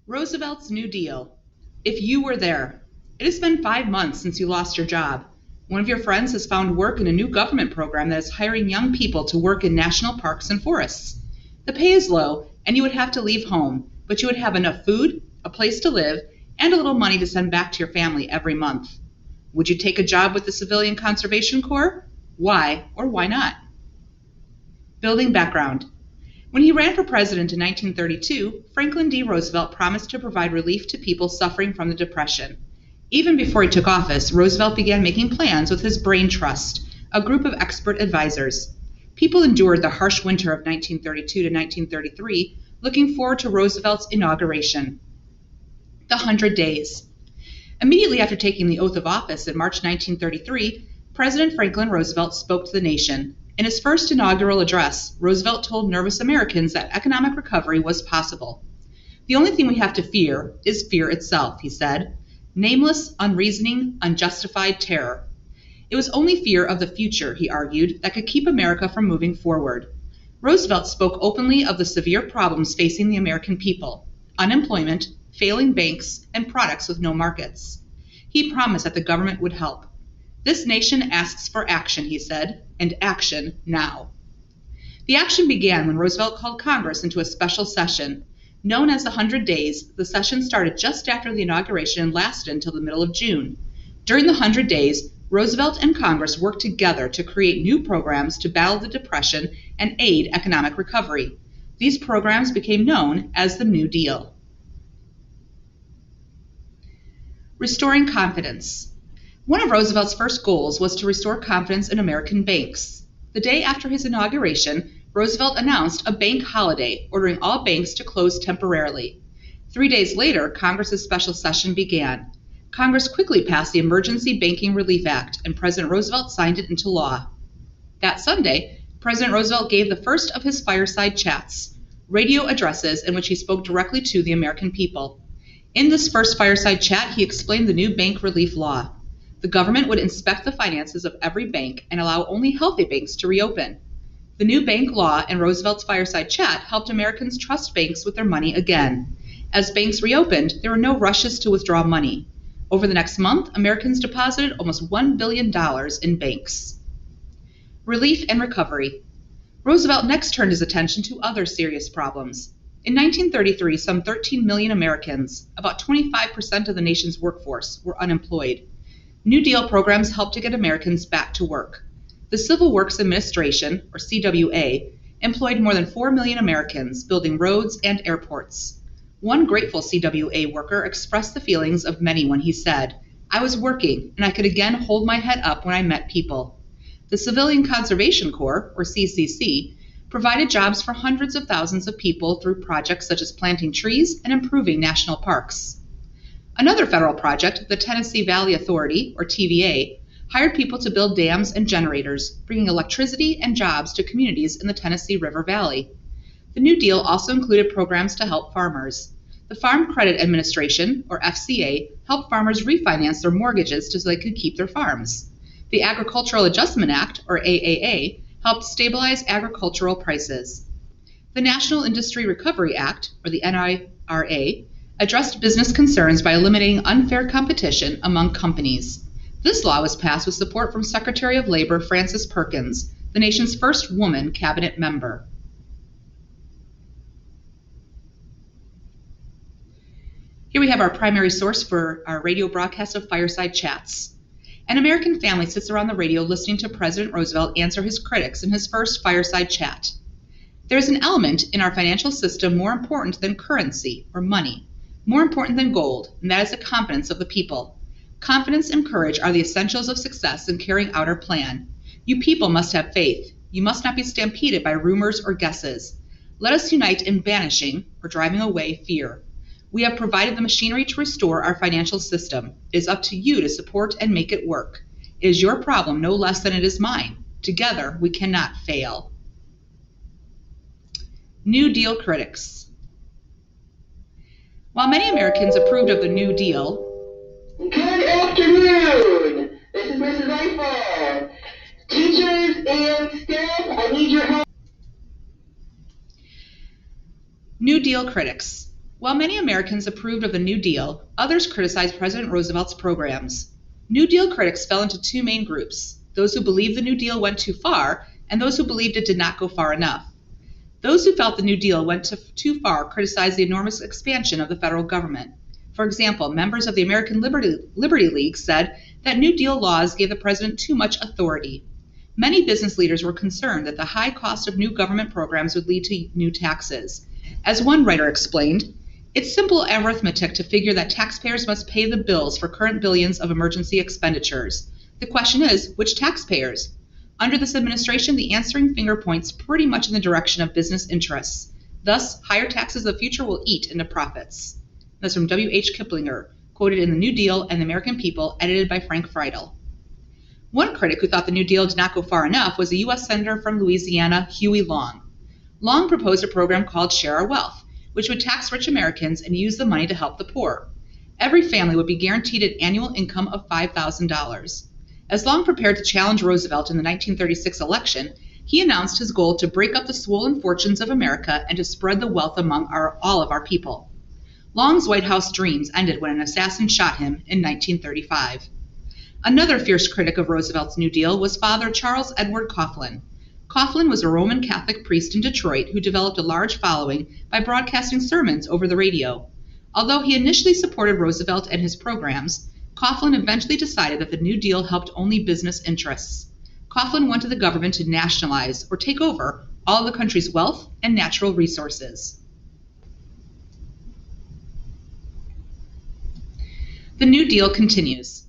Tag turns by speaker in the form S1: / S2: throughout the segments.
S1: Roosevelt's New Deal. If you were there. It has been 5 months since you lost your job. One of your friends has found work in a new government program that is hiring young people to work in national parks and forests. The pay is low, and you would have to leave home, but you would have enough food, a place to live, and a little money to send back to your family every month. Would you take a job with the Civilian Conservation Corps? Why or why not? Building background. When he ran for president in 1932, Franklin D. Roosevelt promised to provide relief to people suffering from the Depression. Even before he took office, Roosevelt began making plans with his Brain Trust, a group of expert advisors. People endured the harsh winter of 1932 to 1933, looking forward to Roosevelt's inauguration. The 100 Days. Immediately after taking the oath of office in March 1933, President Franklin Roosevelt spoke to the nation. In his first inaugural address, Roosevelt told nervous Americans that economic recovery was possible. The only thing we have to fear is fear itself, he said. Nameless, unreasoning, unjustified terror. It was only fear of the future, he argued, that could keep America from moving forward. Roosevelt spoke openly of the severe problems facing the American people: unemployment, failing banks, and products with no markets. He promised that the government would help. This nation asks for action, he said, and action now. The action began when Roosevelt called Congress into a special session. Known as the 100 Days, the session started just after the inauguration and lasted until the middle of June. During the 100 days, Roosevelt and Congress worked together to create new programs to battle the Depression and aid economic recovery. These programs became known as the New Deal. Restoring confidence. One of Roosevelt's first goals was to restore confidence in American banks. The day after his inauguration, Roosevelt announced a bank holiday, ordering all banks to close temporarily. 3 days later, Congress's special session began. Congress quickly passed the Emergency Banking Relief Act, and President Roosevelt signed it into law. That Sunday, President Roosevelt gave the first of his fireside chats, radio addresses in which he spoke directly to the American people. In this first fireside chat, he explained the new bank relief law. The government would inspect the finances of every bank and allow only healthy banks to reopen. The new bank law and Roosevelt's fireside chat helped Americans trust banks with their money again. As banks reopened, there were no rushes to withdraw money. Over the next month, Americans deposited almost $1 billion in banks. Relief and recovery. Roosevelt next turned his attention to other serious problems. In 1933, some 13 million Americans, about 25% of the nation's workforce, were unemployed. New Deal programs helped to get Americans back to work. The Civil Works Administration, or CWA, employed more than 4 million Americans building roads and airports. One grateful CWA worker expressed the feelings of many when he said, "I was working, and I could again hold my head up when I met people." The Civilian Conservation Corps, or CCC, provided jobs for hundreds of thousands of people through projects such as planting trees and improving national parks. Another federal project, the Tennessee Valley Authority, or TVA, hired people to build dams and generators, bringing electricity and jobs to communities in the Tennessee River Valley. The New Deal also included programs to help farmers. The Farm Credit Administration, or FCA, helped farmers refinance their mortgages so they could keep their farms. The Agricultural Adjustment Act, or AAA, helped stabilize agricultural prices. The National Industry Recovery Act, or the NIRA, addressed business concerns by eliminating unfair competition among companies. This law was passed with support from Secretary of Labor Frances Perkins, the nation's first woman cabinet member. Here we have our primary source for our radio broadcast of Fireside Chats. An American family sits around the radio listening to President Roosevelt answer his critics in his first Fireside Chat. There is an element in our financial system more important than currency or money, more important than gold, and that is the confidence of the people. Confidence and courage are the essentials of success in carrying out our plan. You people must have faith. You must not be stampeded by rumors or guesses. Let us unite in banishing or driving away fear. We have provided the machinery to restore our financial system. It is up to you to support and make it work. It is your problem no less than it is mine. Together, we cannot fail. New Deal critics. While many Americans approved of the New Deal,
S2: Good afternoon. This is Mrs. Eiffel. Teachers and staff, I need your help.
S1: New Deal critics. While many Americans approved of the New Deal, others criticized President Roosevelt's programs. New Deal critics fell into two main groups: those who believed the New Deal went too far and those who believed it did not go far enough. Those who felt the New Deal went too far criticized the enormous expansion of the federal government. For example, members of the American Liberty League said that New Deal laws gave the president too much authority. Many business leaders were concerned that the high cost of new government programs would lead to new taxes. As one writer explained, it's simple arithmetic to figure that taxpayers must pay the bills for current billions of emergency expenditures. The question is, which taxpayers? Under this administration, the answering finger points pretty much in the direction of business interests. Thus, higher taxes of the future will eat into profits. That's from W.H. Kiplinger, quoted in The New Deal and the American People, edited by Frank Friedel. One critic who thought the New Deal did not go far enough was a U.S. Senator from Louisiana, Huey Long. Long proposed a program called Share Our Wealth, which would tax rich Americans and use the money to help the poor. Every family would be guaranteed an annual income of $5,000. As Long prepared to challenge Roosevelt in the 1936 election, he announced his goal to break up the swollen fortunes of America and to spread the wealth among all of our people. Long's White House dreams ended when an assassin shot him in 1935. Another fierce critic of Roosevelt's New Deal was Father Charles Edward Coughlin. Coughlin was a Roman Catholic priest in Detroit who developed a large following by broadcasting sermons over the radio. Although he initially supported Roosevelt and his programs, Coughlin eventually decided that the New Deal helped only business interests. Coughlin wanted the government to nationalize or take over all the country's wealth and natural resources. The New Deal continues.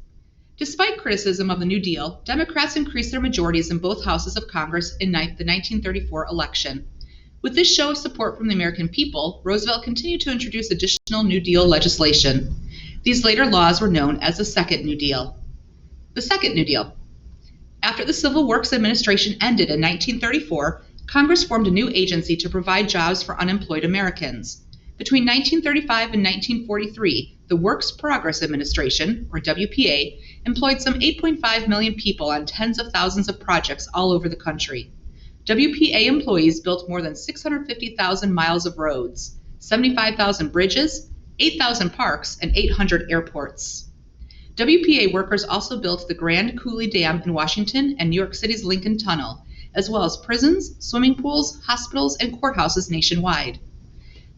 S1: Despite criticism of the New Deal, Democrats increased their majorities in both houses of Congress in the 1934 election. With this show of support from the American people, Roosevelt continued to introduce additional New Deal legislation. These later laws were known as the Second New Deal. The Second New Deal. After the Civil Works Administration ended in 1934, Congress formed a new agency to provide jobs for unemployed Americans. Between 1935 and 1943, the Works Progress Administration, or WPA, employed some 8.5 million people on tens of thousands of projects all over the country. WPA employees built more than 650,000 miles of roads, 75,000 bridges, 8,000 parks, and 800 airports. WPA workers also built the Grand Coulee Dam in Washington and New York City's Lincoln Tunnel, as well as prisons, swimming pools, hospitals, and courthouses nationwide.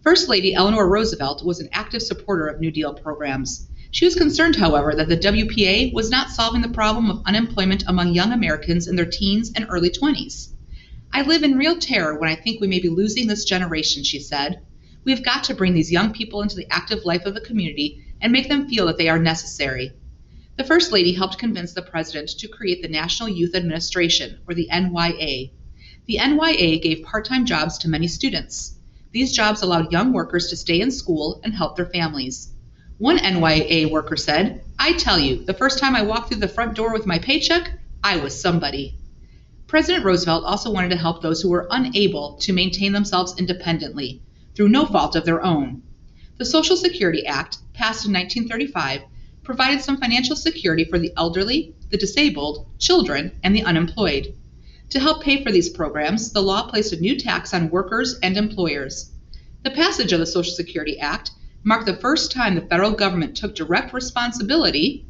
S1: First Lady Eleanor Roosevelt was an active supporter of New Deal programs. She was concerned, however, that the WPA was not solving the problem of unemployment among young Americans in their teens and early 20s. "I live in real terror when I think we may be losing this generation," she said. "We have got to bring these young people into the active life of the community and make them feel that they are necessary." The First Lady helped convince the President to create the National Youth Administration, or the NYA. The NYA gave part-time jobs to many students. These jobs allowed young workers to stay in school and help their families. One NYA worker said, "I tell you, the first time I walked through the front door with my paycheck, I was somebody." President Roosevelt also wanted to help those who were unable to maintain themselves independently, through no fault of their own. The Social Security Act, passed in 1935, provided some financial security for the elderly, the disabled, children, and the unemployed. To help pay for these programs, the law placed a new tax on workers and employers. The passage of the Social Security Act marked the first time the federal government took direct responsibility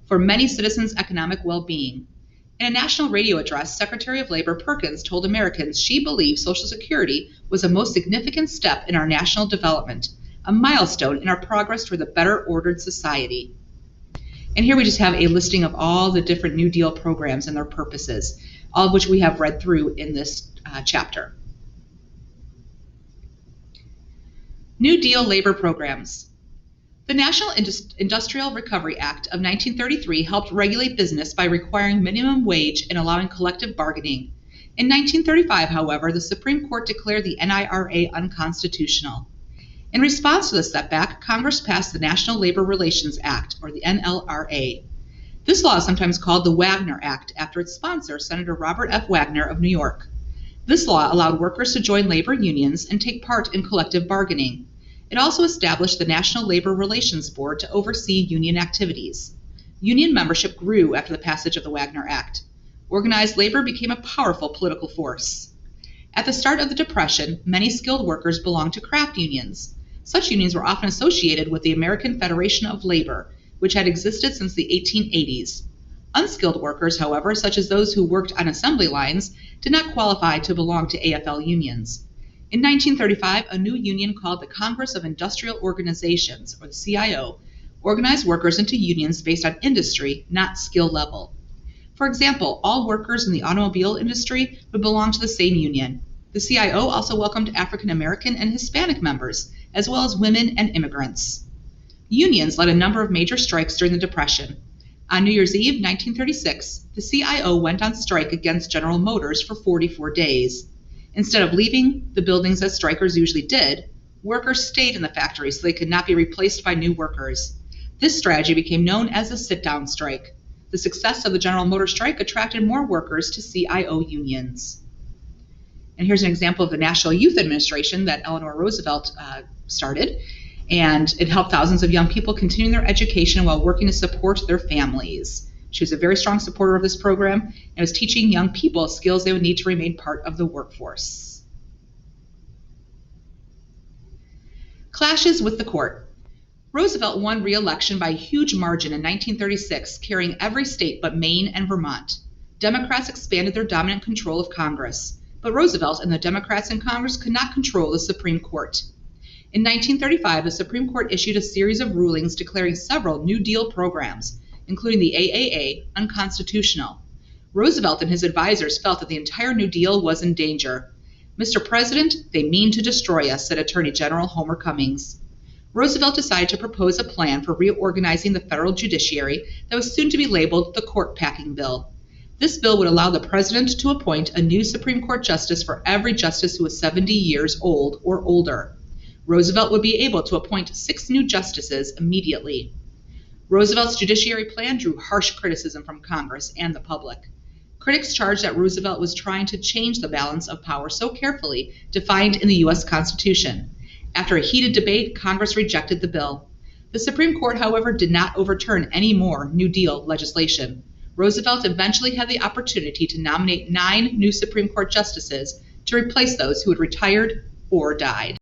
S1: for many citizens' economic well-being. In a national radio address, Secretary of Labor Perkins told Americans she believed Social Security was a most significant step in our national development, a milestone in our progress toward a better ordered society. And here we just have a listing of all the different New Deal programs and their purposes, all of which we have read through in this chapter. New Deal labor programs. The National Industrial Recovery Act of 1933 helped regulate business by requiring minimum wage and allowing collective bargaining. In 1935, however, the Supreme Court declared the NIRA unconstitutional. In response to the setback, Congress passed the National Labor Relations Act, or the NLRA. This law is sometimes called the Wagner Act, after its sponsor, Senator Robert F. Wagner of New York. This law allowed workers to join labor unions and take part in collective bargaining. It also established the National Labor Relations Board to oversee union activities. Union membership grew after the passage of the Wagner Act. Organized labor became a powerful political force. At the start of the Depression, many skilled workers belonged to craft unions. Such unions were often associated with the American Federation of Labor, which had existed since the 1880s. Unskilled workers, however, such as those who worked on assembly lines, did not qualify to belong to AFL unions. In 1935, a new union called the Congress of Industrial Organizations, or the CIO, organized workers into unions based on industry, not skill level. For example, all workers in the automobile industry would belong to the same union. The CIO also welcomed African American and Hispanic members, as well as women and immigrants. Unions led a number of major strikes during the Depression. On New Year's Eve, 1936, the CIO went on strike against General Motors for 44 days. Instead of leaving the buildings as strikers usually did, workers stayed in the factory so they could not be replaced by new workers. This strategy became known as the sit-down strike. The success of the General Motors strike attracted more workers to CIO unions. And here's an example of the National Youth Administration that Eleanor Roosevelt started, and it helped thousands of young people continue their education while working to support their families. She was a very strong supporter of this program and was teaching young people skills they would need to remain part of the workforce. Clashes with the court. Roosevelt won re-election by a huge margin in 1936, carrying every state but Maine and Vermont. Democrats expanded their dominant control of Congress, but Roosevelt and the Democrats in Congress could not control the Supreme Court. In 1935, the Supreme Court issued a series of rulings declaring several New Deal programs, including the AAA, unconstitutional. Roosevelt and his advisors felt that the entire New Deal was in danger. "Mr. President, they mean to destroy us," said Attorney General Homer Cummings. Roosevelt decided to propose a plan for reorganizing the federal judiciary that was soon to be labeled the Court Packing Bill. This bill would allow the president to appoint a new Supreme Court justice for every justice who was 70 years old or older. Roosevelt would be able to appoint 6 new justices immediately. Roosevelt's judiciary plan drew harsh criticism from Congress and the public. Critics charged that Roosevelt was trying to change the balance of power so carefully defined in the U.S. Constitution. After a heated debate, Congress rejected the bill. The Supreme Court, however, did not overturn any more New Deal legislation. Roosevelt eventually had the opportunity to nominate 9 new Supreme Court justices to replace those who had retired or died.